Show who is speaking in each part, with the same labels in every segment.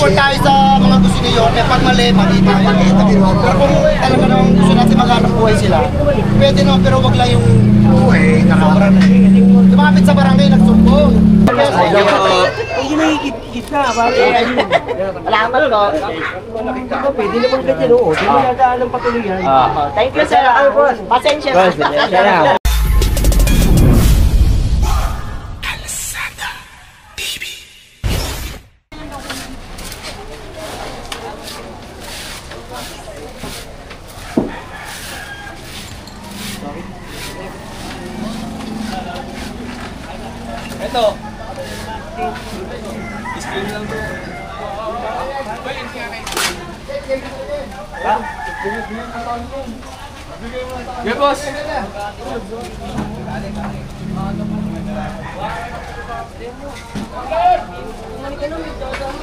Speaker 1: support tayo sa mga gusto niyo. Kaya pag mali, mali tayo. Pero kung talaga naman gusto natin maghanap buhay sila, pwede naman, pero wag lang yung buhay, sobra na. Lumapit sa barangay, nagsumbong.
Speaker 2: Hindi nakikit na, bakit?
Speaker 1: Salamat ko.
Speaker 2: Pwede naman ganyan, oo. Hindi mo nagaan ng patuloy yan.
Speaker 1: Thank you, sir. Pasensya.
Speaker 3: Ito. Screen lang to. Yeah, boss.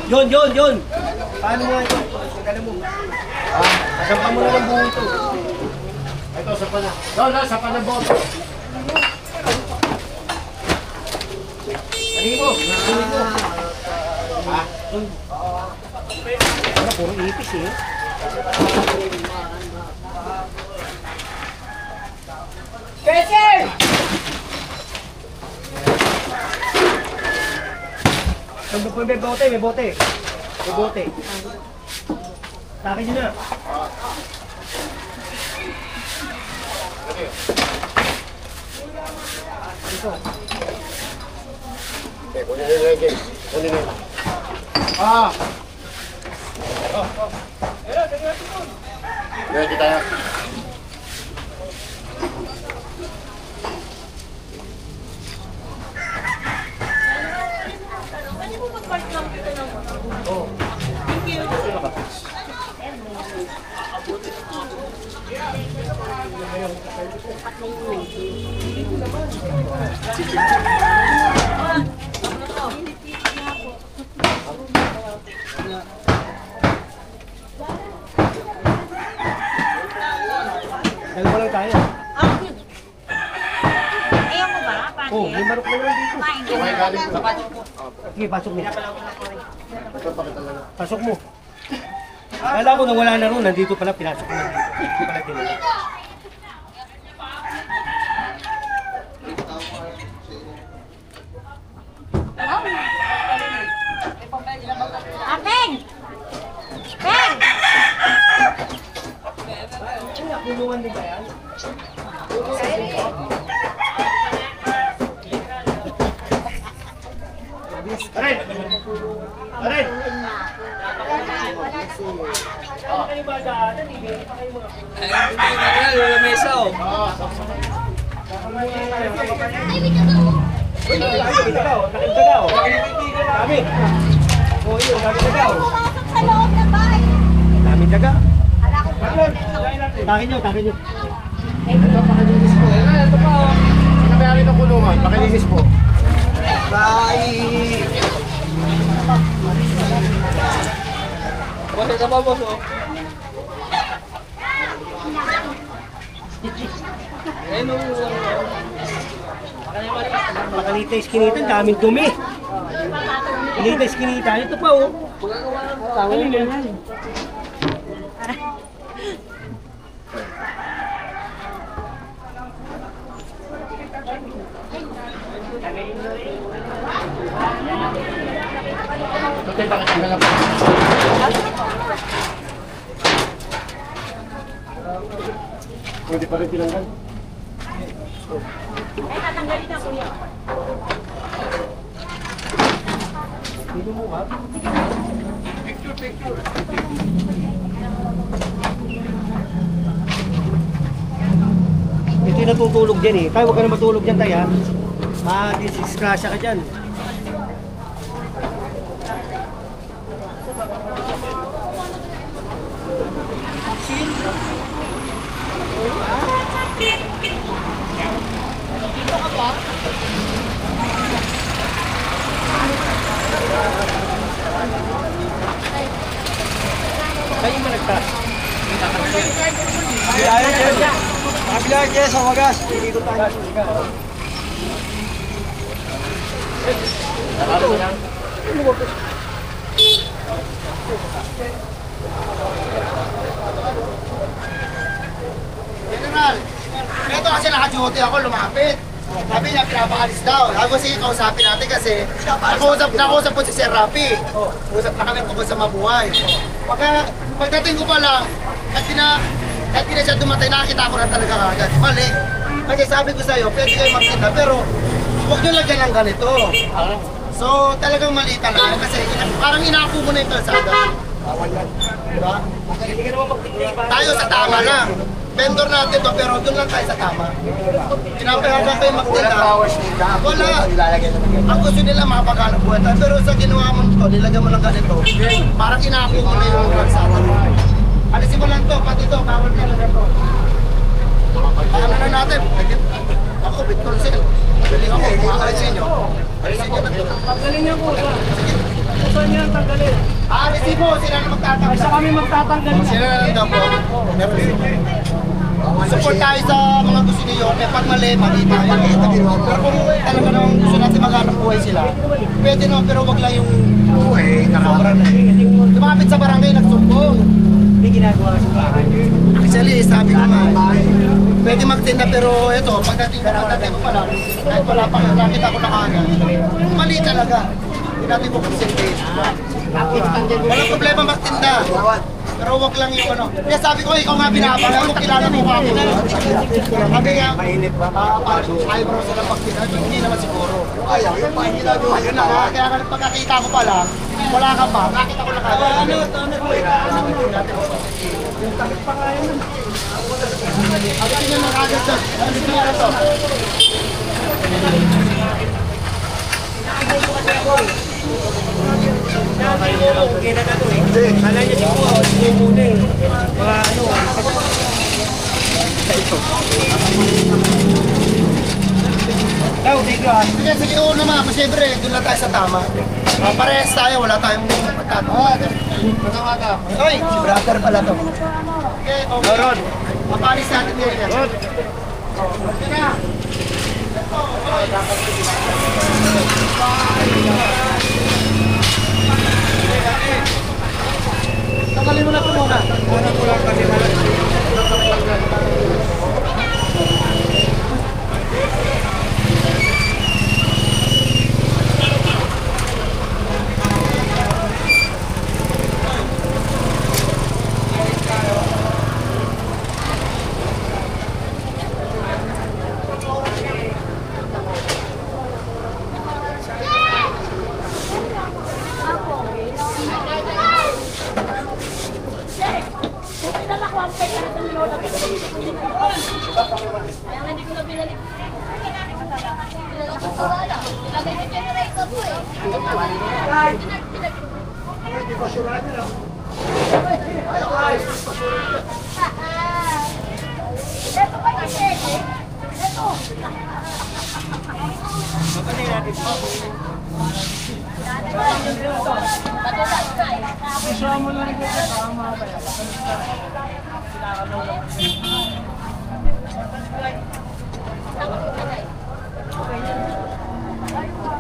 Speaker 2: Yun. Paano nga ito? Kala mo. Nasampa mo na ng buo ito.
Speaker 1: Ito, sapa na. Sapa na boto.
Speaker 2: Ano mo? Ha? Puro ipis eh.
Speaker 4: Peter!
Speaker 2: May bote. Takin nyo na. Ito.
Speaker 1: Okay, kunin nyo legend. Kunin nyo. Ready tayo.
Speaker 2: Dalawa lang tayo.
Speaker 4: Ayaw mo ba? Pati?
Speaker 2: Oh, may marok na naman dito.
Speaker 1: Okay, galing ko.
Speaker 2: Sige, pasok mo. Pasok mo. Kala ko na wala na ron. Nandito pala, pinasok mo. Hindi pala tinala.
Speaker 4: Apeng! Peng!
Speaker 2: Kulungan din ba yan?
Speaker 1: Arin! Arin!
Speaker 3: Wala mesa oh.
Speaker 2: Dami. Oh, yun, dami tagaw.
Speaker 4: Pumasok sa loob na bahay.
Speaker 2: Dami taga.
Speaker 4: Hala ko ba?
Speaker 2: Takin nyo.
Speaker 3: Ito pa oh.
Speaker 1: Sinabayari ng kulungan, pakilinis po.
Speaker 3: Boss, ito pa boss oh. Ayun oh.
Speaker 2: Makalita iskinitan, daming dumi. Kalita iskinitan, ito pa oh. Ano yan?
Speaker 1: Okay, bakit ang ganap? Pwede pa rin tinanggal.
Speaker 4: Ay, tatanggalin na kuya.
Speaker 2: Dito mo ha?
Speaker 1: Picture.
Speaker 2: Ito yung natutulog dyan eh. Kaya huwag ka na matulog dyan tayo ha. Disgrasya ka dyan.
Speaker 4: Dito ka ba?
Speaker 2: Kayo ba nagtas? Bilayan dyan. Makabilayan dyan sa wagas. Dito tayo.
Speaker 1: General, ito kasi naka-duty ako, lumapit. Sabi niya, pinapaalis daw. Sabi ko, sige, kausapin natin kasi nakausap po si Sir Rafi. Usap na kami tungkol sa mabuhay. Pagdating ko pa lang, at di na siya dumatay, nakakita ko na talaga agad. Mali. Kasi sabi ko sa'yo, pwede kayo magtinda, pero huwag nyo lagyan ng ganito. So, talagang mali talaga. Kasi parang inaako mo na yung kalsada. Diba? Tayo sa tama lang. Vendor natin to, pero doon lang tayo sa tama. Pinapayagan kayo magtinda. Wala. Ang gusto nila mapaghanap buhay tayo. Pero sa ginawa mo to, nilagyan mo lang ganito. Parang inaako mo na yung kalsada. Alisin mo lang to, pati to, bawal talaga to. Ano na natin? Ako, Victor Sel. Galing ako, alisin nyo. Alisin nyo na to.
Speaker 2: Tanggalin niyo po, sir. Saan niya ang tanggalin?
Speaker 1: Alisin mo, sila na magtatanggal.
Speaker 2: Isa kami magtatanggal.
Speaker 1: Sila na lang daw po. Support tayo sa mga gusto ni Yorme. Pag mali, mali tayo. Pero kung talaga naman gusto natin maghanap buhay sila, pwede no, pero wag lang yung buhay, nakabara na. Lumapit sa barangay, nagsumbong.
Speaker 2: May ginagawa sa bahay.
Speaker 1: Actually, sabi ko nga, pwede magtinda pero ito, pagdating ko pala, kahit wala pa, nakita ko na kagad. Mali talaga. Hindi natin po concentrate. Walang problema magtinda. Pero wag lang yung ano. Kaya sabi ko, ikaw nga binabangan mo, kilala mo ako. Sabi nga, eyebrow sila pagtinda. Hindi naman siguro. Ayaw, yung ginagawa. Yun na nga, kaya pagkakita ko pala, wala ka pa, nakita ko na kagad. Yung takit pa kaya nun. Alisin nyo na kagad doon. Alisin nyo na to.
Speaker 2: Okay na to eh. Kala niya siguro, hindi muna eh. Mga ano, Ikaw, dito ah.
Speaker 1: Sige, sige, oo naman. Kasi siyempre, doon lang tayo sa tama. Parehas tayo, wala tayong pagkataon. Oy, si brother pala to. Okay, okay. Ron, mapalis natin din yan. Ron. Okay na. Tagalin mo na ito muna. Una ko lang kami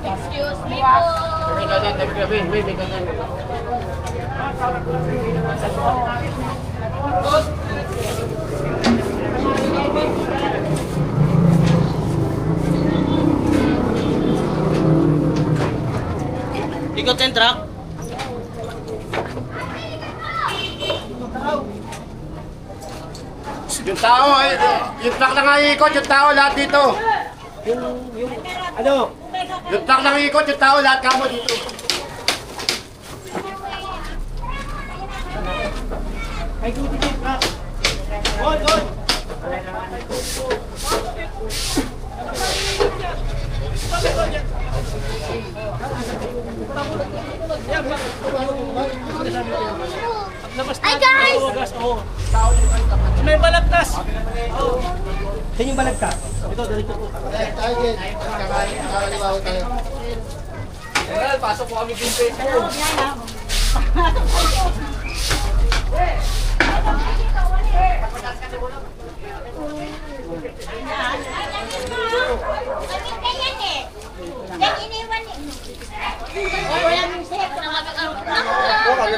Speaker 4: Excuse me po.
Speaker 2: Ikot yung truck.
Speaker 5: Yung tao, yung truck na nga ikot, yung tao lahat dito.
Speaker 2: Yung, ano?
Speaker 5: Yung truck na ikot, yung tao lahat kamo dito.
Speaker 2: Ay, ikutin yung truck. Hold, hold.
Speaker 4: Hi guys!
Speaker 2: May balagtas. Saan yung balagtas? Ito, dito po.
Speaker 1: tayo din. Kakaliwaw tayo.
Speaker 3: General, pasok po kami din Facebook.
Speaker 4: Ganyan eh. Yan iniwan eh. Wala nang safe.
Speaker 6: Sir,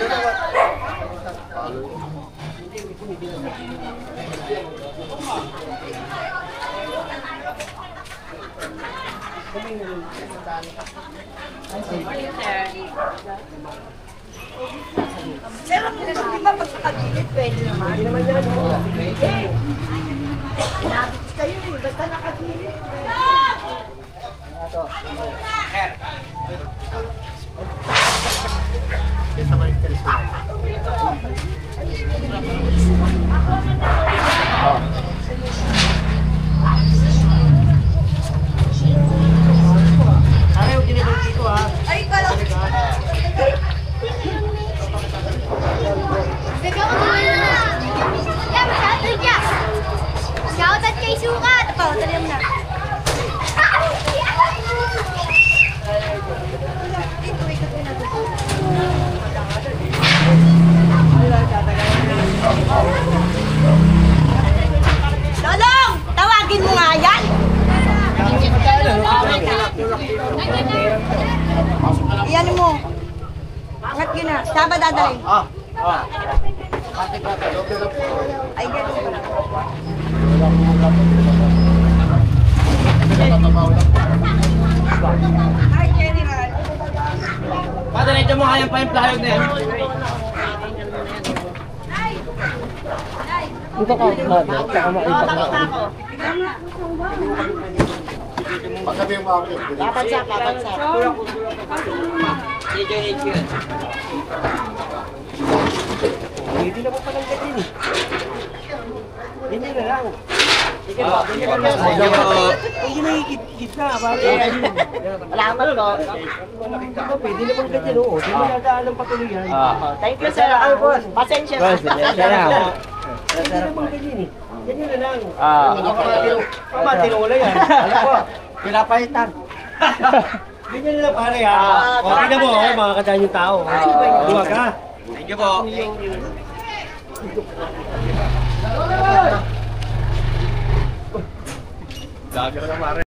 Speaker 6: di ba pag nakagilid, pwede naman?
Speaker 2: Hindi naman yan.
Speaker 6: Nabit kayo eh, basta nakagilid.
Speaker 2: Ayaw, ginagawa dito ha.
Speaker 6: Ay, kala ko.
Speaker 4: Sigaw mo na! Ya, masyado ya! Shoutout kay Sukat! Talim na.
Speaker 6: Lolong! Tawagin mo nga yan! Iyan mo. Angat yun na. Saan ba dadalhin? Ay, ganun pala. Hi, General.
Speaker 3: Padiretso mo kayang pa yung playog na yan.
Speaker 2: Ito ka, tsaka makita ka.
Speaker 5: Pagsabi yung mga akin.
Speaker 1: Papansak.
Speaker 2: Hindi na po palang ganyan eh. Ganyan na lang. Sige po, ganyan na lang. Hindi na higit na.
Speaker 1: Salamat ko.
Speaker 2: Ito, pwede na pong ganyan oo. Hindi mo nadaan ng patuloyan.
Speaker 1: Thank you, sir. Pasensya na.
Speaker 2: Hindi na pong ganyan eh. Ganyan na lang. Pamatino yan. Alam ko, pinapalitan. Ganyan na lang pare ha. Okay na mo, mga kadaan yung tao. Duwag ka.
Speaker 3: Thank you po. Dagar na mare.